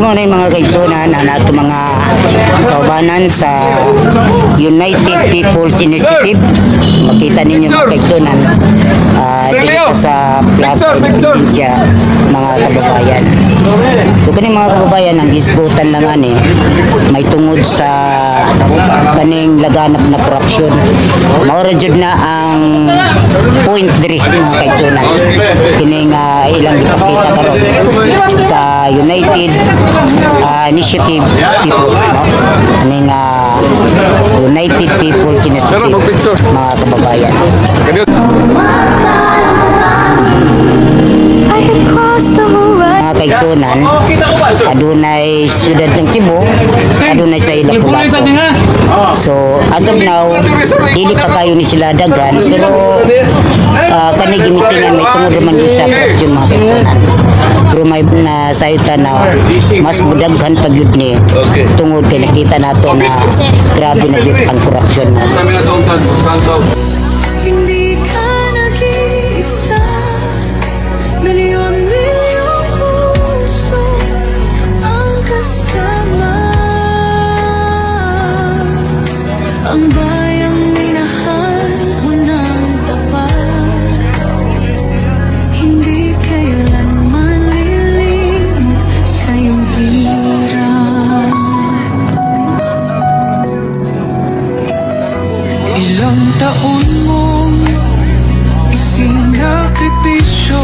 mo na yung mga kaigsunan na nato mga kaubanan sa United People's Initiative. Makita ninyo mga kaigsunan dito sa platform siya mga kababayan. So kaning mga kababayan ang gisgutan lang ani may tungod sa kaning laganap na korupsyon. Mao jud na ang point diri mga kaigsunan. Kining ilang ipakita karon sa United Initiative People, kaning United People's Initiative mga kababayan. Mga kaigsunan, adunay siyudad ng Cebu, adunay sa Ilapugato. So as of now, dili pa kayo ni sila dagan, pero kani gimitingan may tungod man sa korupsyon mga kaigsunan. Pero may nasayutan na mas budaghan pag yun ni tungod kay nakita nato na grabe na yun ang korupsyon. Hindi ka nag-iisa, milyon-milyong puso ang kasama. Ang bayang minahal mo ng tapat, hindi kailanman lilimot sa iyong hirap. Ilang taon mong isinakripisyo,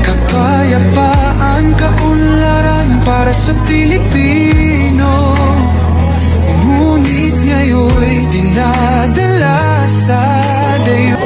kapayapaan, kaunlaran para sa Pilipino. Ngunit ngayon'y dinadala sa dayo.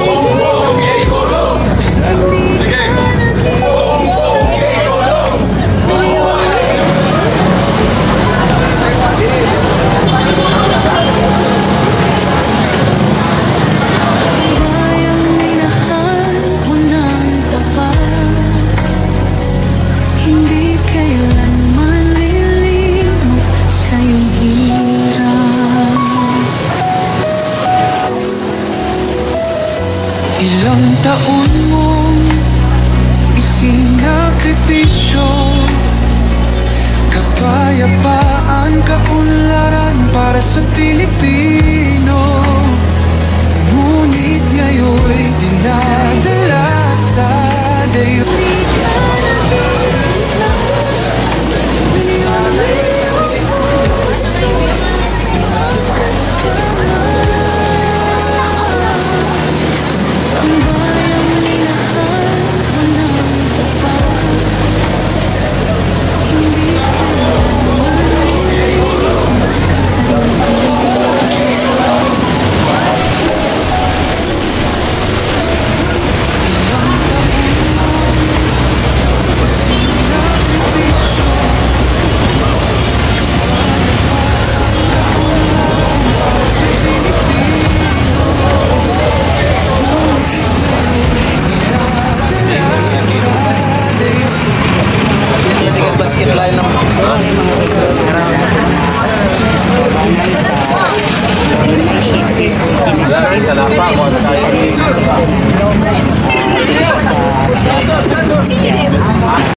Ilang taon mong isinakripisyo, kapayapaan, kaunlaran para sa Pilipino. Ngunit ngayon'y dinadala sa dayo. Basket line ng